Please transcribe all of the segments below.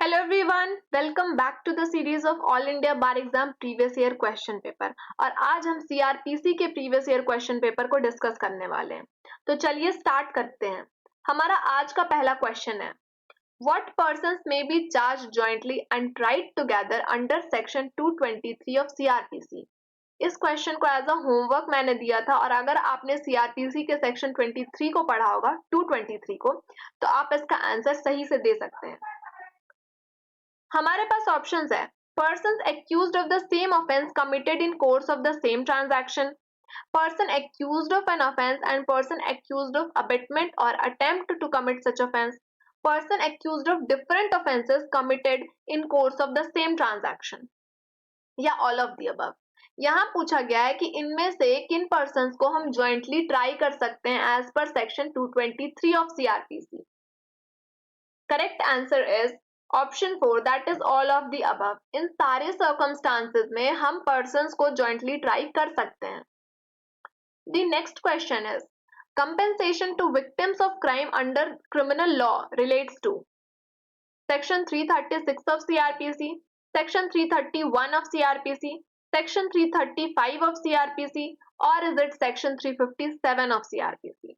Hello everyone, welcome back to the series of All India bar exam previous year question paper. और आज हम CrPC के previous year question paper को discuss करने वाले हैं। तो चलिए स्टार्ट करते हैं। हमारा आज का पहला क्वेश्चन है, what persons may be charge jointly and tried together under section 223 of CrPC. इस क्वेश्चन को एज अ होमवर्क मैंने दिया था, और अगर आपने सीआरपीसी के सेक्शन 23 को पढ़ा होगा, 223 को, तो आप इसका आंसर सही से दे सकते हैं। हमारे पास ऑप्शंस है, persons accused of the same offense committed in course of the same transaction, person accused of an offense and person accused of abetment or attempt to commit such offense, person accused of different offenses committed in course of the same transaction, या all of the above। यहाँ पूछा गया है कि इनमें से किन persons को हम ज्वाइंटली ट्राई कर सकते हैं as per section 223 of CrPC. Correct answer is option 4, that is all of the above. इन सारे सर्कमस्टांसेस में हम पर्सन्स को जॉइंटली ट्राई कर सकते हैं। The next question is, compensation to victims of crime under criminal law relates to section 336 of CRPC, section 331 of CRPC, section 335 of CRPC, or is it section 357 of CRPC?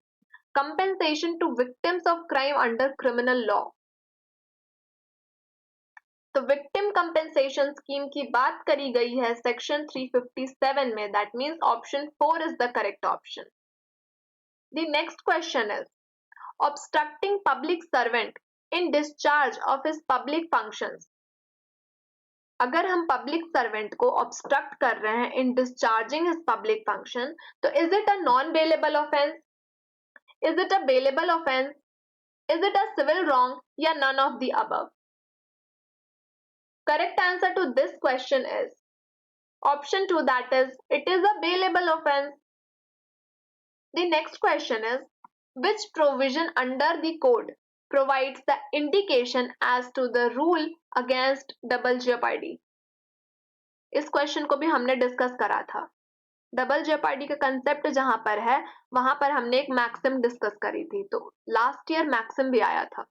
Compensation to victims of crime under criminal law। तो victim compensation scheme की बात करी गई है section 357 में, that means option 4 is the correct option. The next question is, obstructing public servant in discharge of his public functions. अगर हम public servant को ऑब्स्ट्रक्ट कर रहे हैं in discharging his public function, तो is it a non bailable offence, is it a bailable offence, is it a civil wrong, या none of the above? Correct answer to this question is option 2, that is, it is a bailable offense. The next question is, which provision under the code provides the indication as to the rule against double jeopardy? इस question को भी हमने discuss करा था। Double जेपार्डी का concept जहां पर है, वहां पर हमने एक मैक्सिम डिस्कस करी थी, तो लास्ट ईयर मैक्सिम भी आया था।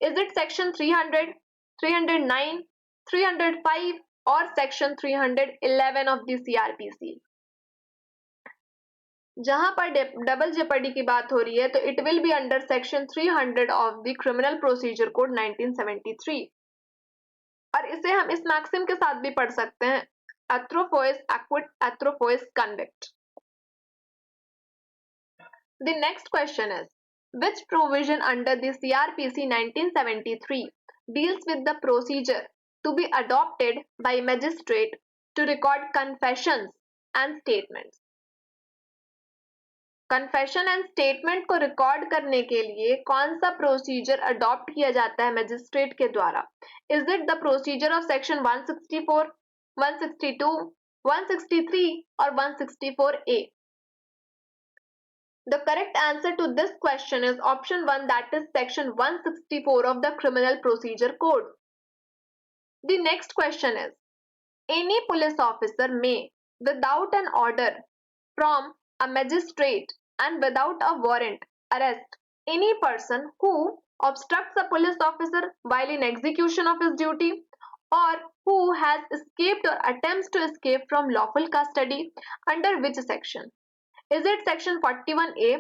इज इट सेक्शन 300, 309, 305 और सेक्शन 311 ऑफ द सीआरपीसी? जहां पर डबल जेपर्डी की बात हो रही है, तो it will be under section 300 of the criminal procedure code 1973, और इसे हम इस मैक्सिम के साथ भी पढ़ सकते हैं, autrefois acquit autrefois convict. The next question is, which provision under the CRPC 1973 deals with the procedure to be adopted by magistrate to record confessions and statements? Confession and statement को record करने के लिए कौन सा procedure adopt किया जाता है magistrate के द्वारा? Is it the procedure of section 164, 162, 163 और 164A? The correct answer to this question is option 1, that is section 164 of the Criminal Procedure Code. The next question is, any police officer may, without an order from a magistrate and without a warrant, arrest any person who obstructs a police officer while in execution of his duty, or who has escaped or attempts to escape from lawful custody under which section? Is it section 41A,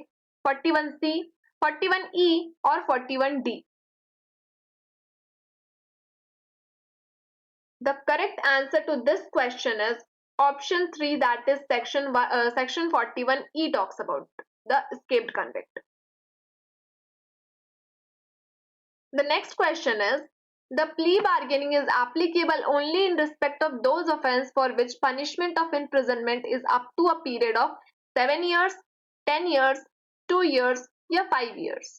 41C, 41E or 41D? The correct answer to this question is option 3, that is section 41E talks about the escaped convict. The next question is, the plea bargaining is applicable only in respect of those offences for which punishment of imprisonment is up to a period of 7 years, 10 years, 2 years या 5 years।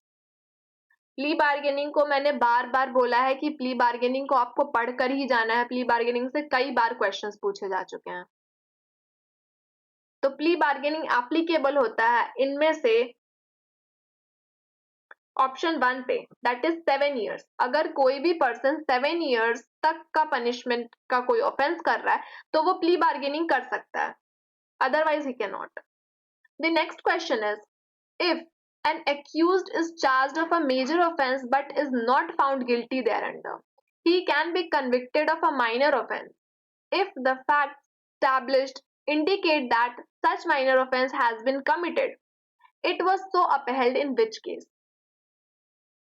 Plea bargaining को मैंने बार बार बोला है कि plea bargaining को आपको पढ़कर ही जाना है। प्ली बार्गेनिंग से कई बार क्वेश्चंस पूछे जा चुके हैं। तो प्ली बार्गेनिंग एप्लीकेबल होता है इनमें से ऑप्शन 1 पे, दैट इज 7 years। अगर कोई भी पर्सन 7 years तक का पनिशमेंट का कोई ऑफेंस कर रहा है, तो वो प्ली बार्गेनिंग कर सकता है, otherwise he can not. The next question is, if an accused is charged of a major offense but is not found guilty thereunder, he can be convicted of a minor offense if the facts established indicate that such minor offense has been committed. It was so upheld in which case?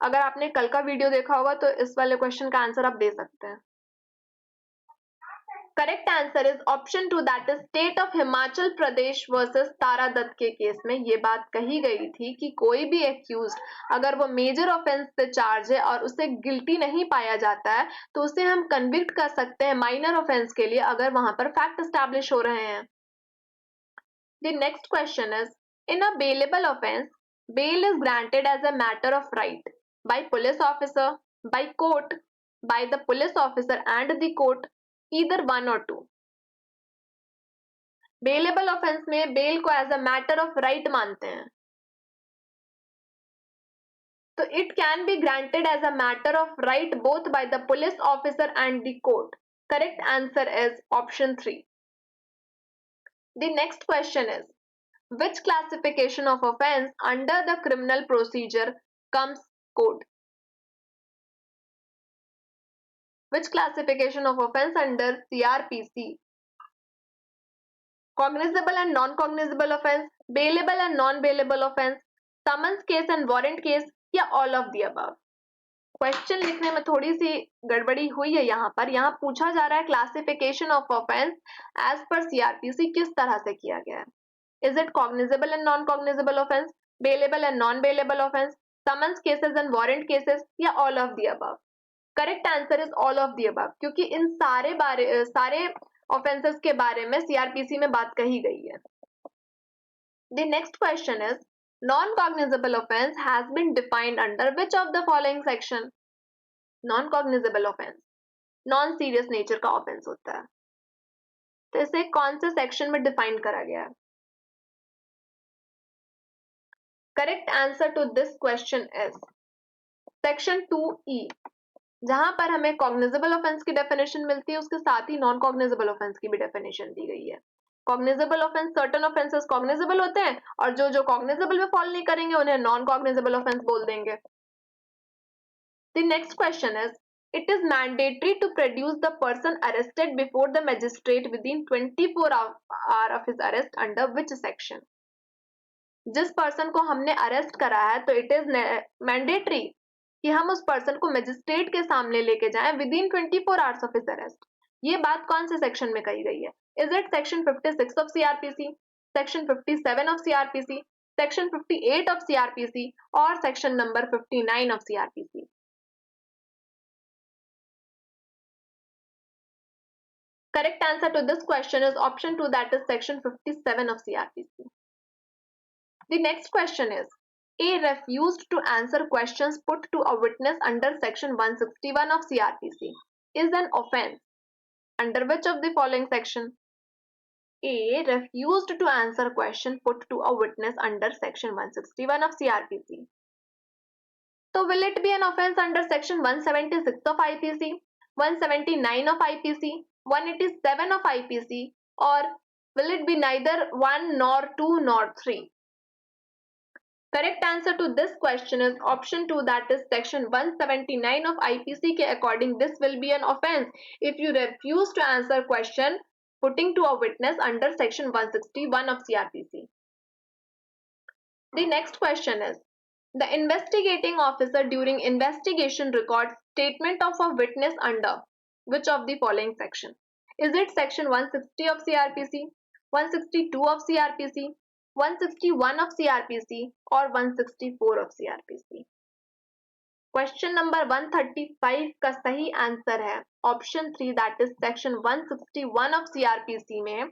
अगर आपने कल का video देखा होगा तो इस वाले question का आंसर आप दे सकते हैं. Correct answer is option 2 that is state of Himachal Pradesh versus Tara Dutt के केस में ये बात कही गई थी कि कोई भी एक्यूज अगर वो मेजर ऑफेंस से चार्ज है और उसे गिल्टी नहीं पाया जाता है तो उसे हम कन्विक्ट कर सकते हैं माइनर ऑफेंस के लिए अगर वहां पर फैक्ट एस्टैब्लिश हो रहे हैं. The next question is in a bailable offence bail is granted as a matter of right by police officer, by court, by the police officer and the court, either one or two. Bailable offence में bail को as a matter of right मानते हैं तो it can be granted as a matter of right both by the police officer and the court. Correct answer is option 3. The next question is which classification of offense under the criminal procedure comes code? Which classification of offense under CRPC? Cognizable and non-cognizable offense, bailable and non-bailable offense, summons case and warrant case या all of the above? Question लिखने में थोड़ी सी गड़बड़ी हुई है यहाँ पूछा जा रहा है क्लासिफिकेशन ऑफ ऑफेंस एज पर सीआरपीसी किस तरह से किया गया है. Is it cognizable and non-cognizable offense, bailable and non-bailable offense, summons cases and warrant cases या all of the above? Correct answer is all of the above क्योंकि इन सारे offenses के बारे में CRPC में बात कही गई है. The next question is non-cognizable offense has been defined under which of the following section? Non-cognizable offense non-serious nature का offense होता है तो इसे कौन से सेक्शन में डिफाइन करा गया है? Correct answer to this question is section 2E जहां पर हमें कॉग्निजेबल ऑफेंस की डेफिनेशन मिलती है उसके साथ ही नॉन कॉग्निजेबल ऑफेंस की भी डेफिनेशन दी गई है. Cognizable offence certain offences cognizable होते हैं और जो कॉग्निजेबल में फॉल नहीं करेंगे उन्हें नॉन कॉग्निजेबल ऑफेंस बोल देंगे. The next question is it is mandatory to produce the person arrested before the magistrate within 24 hours of his arrest under which section? जिस पर्सन को हमने अरेस्ट करा है तो इट इज मैंडेटरी कि हम उस पर्सन को मजिस्ट्रेट के सामने लेके जाएं within 24 hours of his arrest. ये बात कौन से सेक्शन में कही गई है? Is it section 56 of CrPC, section 57 of CrPC, section 58 of CrPC और section number 59 of CrPC? Correct answer to this question is option 2 that is section 57 of CRPC. The next question is A refused to answer questions put to a witness under section 161 of CRPC is an offense under which of the following section? A refused to answer question put to a witness under section 161 of CRPC. So will it be an offense under section 176 of IPC, 179 of IPC, 187 of IPC, or will it be neither 1 nor 2 nor 3? Correct answer to this question is option 2 that is section 179 of IPC के according this will be an offense if you refuse to answer question putting to a witness under section 161 of CRPC. The next question is the investigating officer during investigation records statement of a witness under which of the following section? Is it section 160 of CRPC, 162 of CRPC, 161 of CRPC or 164 of CRPC? Question number 135 का सही answer है option 3 that is section 161 of CrPC में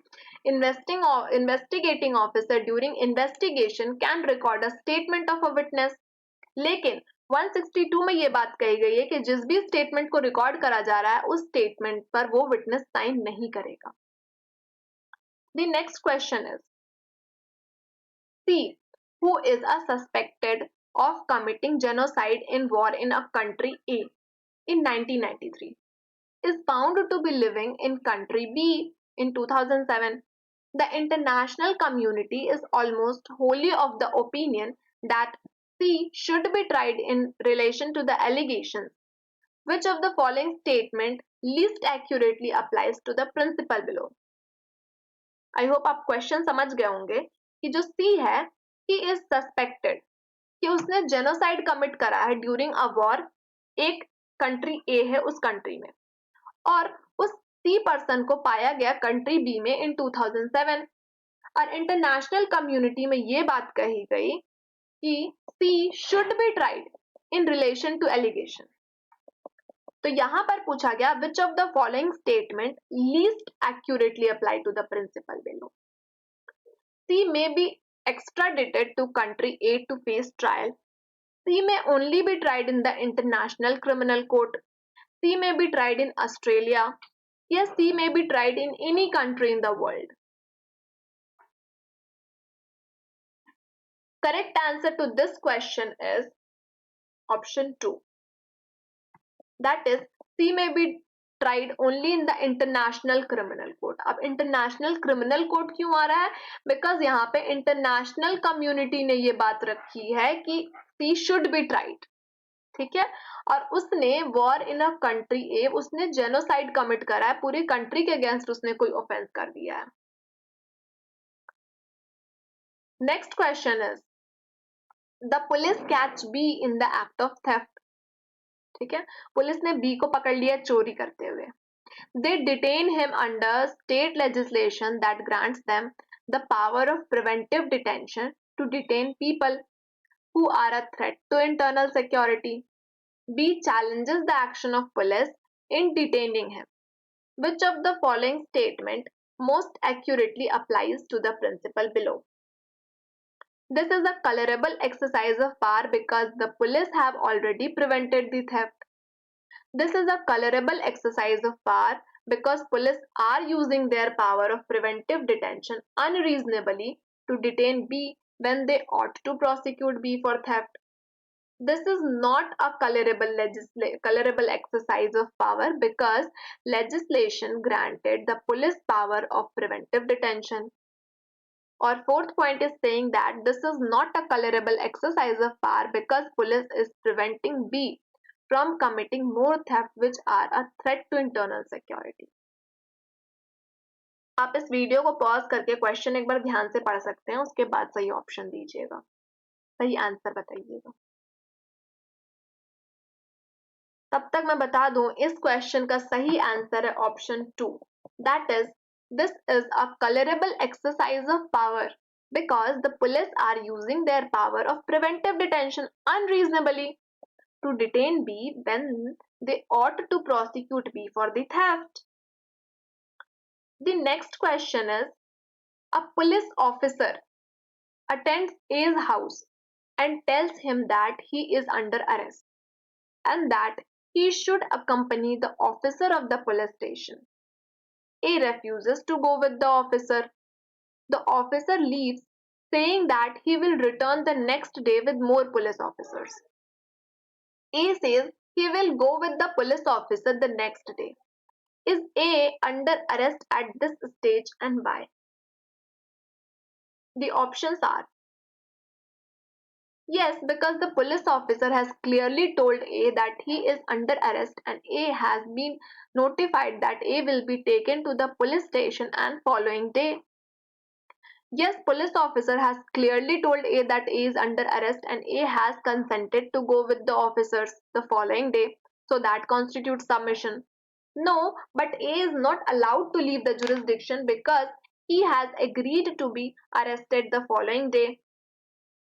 investigating officer during investigation can record a statement of a witness. लेकिन 162 में ये बात कही गई है कि जिस भी स्टेटमेंट को रिकॉर्ड करा जा रहा है उस स्टेटमेंट पर वो विटनेस साइन नहीं करेगा. The next question is C who is a suspected of committing genocide in war in a country A in 1993 is found to be living in country B in 2007. The international community is almost wholly of the opinion that C should be tried in relation to the allegations. Which of the following statement least accurately applies to the principle below? I hope आप question समझ गए होंगे कि जो सी है he is suspected कि उसने genocide commit करा है ड्यूरिंग अ वॉर एक कंट्री ए है उस कंट्री में और उस सी पर्सन को पाया गया कंट्री बी में इन 2007 और इंटरनेशनल कम्युनिटी में ये बात कही गई कि C should be tried in relation to allegation. तो यहां पर पूछा गया which of the following statement least accurately apply to the principle below. C may be extradited to country A to face trial. C may only be tried in the International Criminal Court. C may be tried in Australia. Yes, C may be tried in any country in the world. Correct answer to this question is option 2. That is, C may be tried only in the International Criminal Court. अब International Criminal Court क्यों आ रहा है? Because यहाँ पे international community ने ये बात रखी है कि C should be tried. ठीक है, और उसने वॉर इन अ कंट्री ए उसने जेनोसाइड कमिट करा है, पूरी कंट्री के अगेंस्ट उसने कोई ऑफेंस कर दिया है। Next question is the police catch be in the act of theft. ठीक है, पुलिस ने बी को पकड़ लिया चोरी करते हुए। They detain him under state legislation that grants them the power of preventive detention to detain people who are a threat to internal security. B challenges the action of police in detaining him. Which of the following statement most accurately applies to the principle below? This is a colorable exercise of power because the police have already prevented the theft. This is a colorable exercise of power because police are using their power of preventive detention unreasonably to detain B when they ought to prosecute B for theft. This is not a colorable exercise of power because legislation granted the police power of preventive detention. Or fourth point is saying that this is not a colorable exercise of power because police is preventing B from committing more theft which are a threat to internal security. आप इस video को pause करके question एक बार ध्यान से पढ़ सकते हैं, उसके बाद सही ऑप्शन दीजिएगा, सही आंसर बताइएगा। तब तक मैं बता दूं इस क्वेश्चन का सही आंसर है option 2, that is this is a colourable exercise of power because the police are using their power of preventive detention unreasonably to detain B when they ought to prosecute B for the theft. The next question is, a police officer attends A's house and tells him that he is under arrest and that he should accompany the officer of the police station. A refuses to go with the officer. The officer leaves, saying that he will return the next day with more police officers. A says he will go with the police officer the next day. Is A under arrest at this stage and why? The options are yes, because the police officer has clearly told A that he is under arrest and A has been notified that A will be taken to the police station and following day. Yes, police officer has clearly told A that A is under arrest and A has consented to go with the officers the following day. So that constitutes submission. No, but A is not allowed to leave the jurisdiction because he has agreed to be arrested the following day.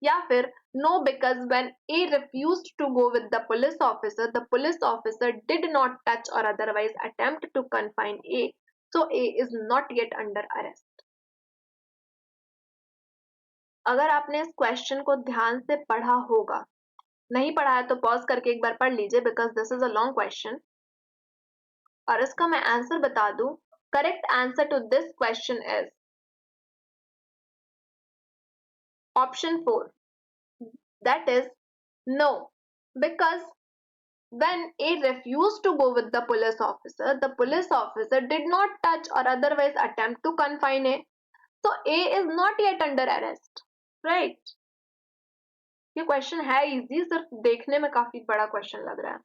या फिर no, because when A refused to go with the police officer did not touch or otherwise attempt to confine A, so A is not yet under arrest. अगर आपने इस question को ध्यान से पढ़ा होगा, नहीं पढ़ा है तो पॉज करके एक बार पढ़ लीजिए because this is a long question और इसका मैं आंसर बता दूं। Correct answer to this question is option 4, that is no, because when A refused to go with the police officer did not touch or otherwise attempt to confine A, so A is not yet under arrest, right? ये question है easy, सिर्फ देखने में काफी बड़ा question लग रहा है।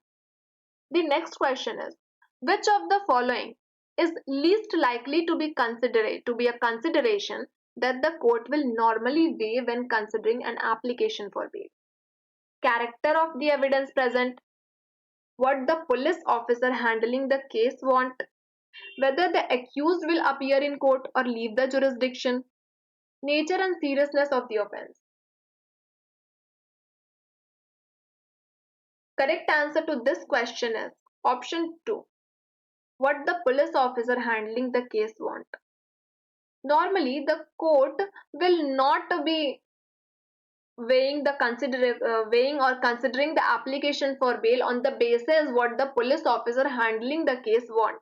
The next question is, which of the following is least likely to be a consideration that the court will normally weigh when considering an application for bail? Character of the evidence present, what the police officer handling the case want, whether the accused will appear in court or leave the jurisdiction, nature and seriousness of the offense. Correct answer to this question is option 2, what the police officer handling the case want. Normally, the court will not be weighing or considering the application for bail on the basis what the police officer handling the case want.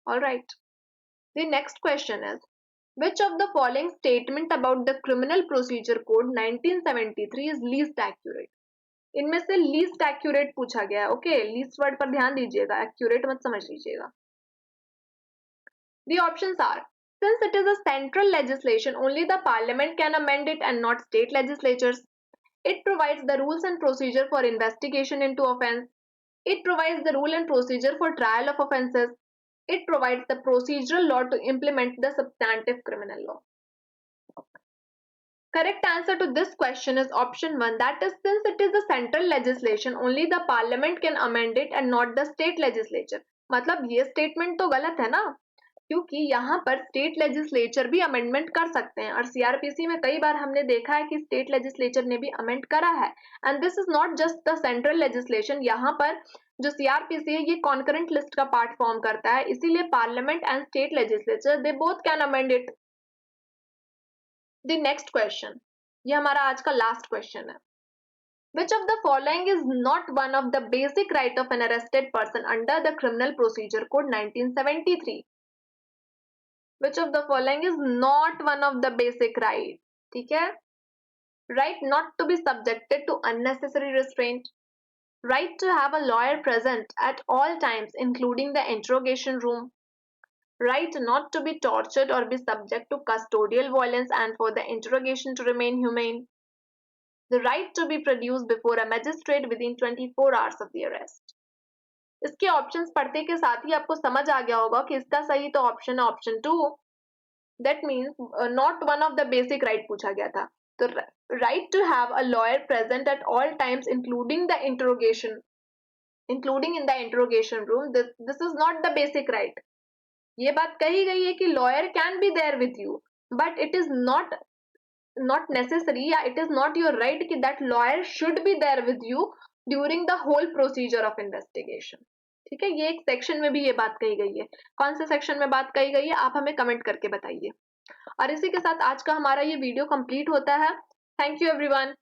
All right. The next question is, which of the following statement about the Criminal Procedure Code 1973 is least accurate? इनमें से least accurate पूछा गया है. Okay, least word पर ध्यान दीजिएगा, accurate मत समझ लीजिएगा. The options are, since it is a central legislation, only the parliament can amend it and not state legislatures. It provides the rules and procedure for investigation into offense. It provides the rule and procedure for trial of offenses. It provides the procedural law to implement the substantive criminal law. Correct answer to this question is option 1, that is, since it is a central legislation, only the parliament can amend it and not the state legislature. मतलब ये statement तो गलत है ना, क्योंकि यहाँ पर state legislature भी अमेंडमेंट कर सकते हैं और सीआरपीसी में कई बार हमने देखा है कि स्टेट लेजिस्लेचर ने भी अमेंड करा है. And this is not just the central legislation, यहाँ पर जो सीआरपीसी है ये कॉन्करेंट लिस्ट का पार्ट फॉर्म करता है, इसीलिए parliament and state legislature they both can amend it. The next question, ये हमारा आज का लास्ट क्वेश्चन है. Which of the following is not one of the basic right of an arrested person under the Criminal Procedure Code 1973? Which of the following is not one of the basic right? ठीक है? Right not to be subjected to unnecessary restraint. Right to have a lawyer present at all times, including the interrogation room. Right not to be tortured or be subject to custodial violence and for the interrogation to remain humane. The right to be produced before a magistrate within 24 hours of the arrest. इसके options पढ़ते के साथ ही आपको समझ आ गया होगा कि इसका सही तो ऑप्शन है option 2. That means not one of the basic right पूछा गया था. तो right to have a lawyer present at all times including in the interrogation room, this is not the basic right. ये बात कही गई है कि lawyer can be there with you, but it is not necessary, या it is not your right कि that lawyer should be there with you during the whole procedure of investigation. ठीक है, ये एक सेक्शन में भी ये बात कही गई है. कौन से सेक्शन में बात कही गई है आप हमें कमेंट करके बताइए. और इसी के साथ आज का हमारा ये वीडियो कंप्लीट होता है. Thank you everyone.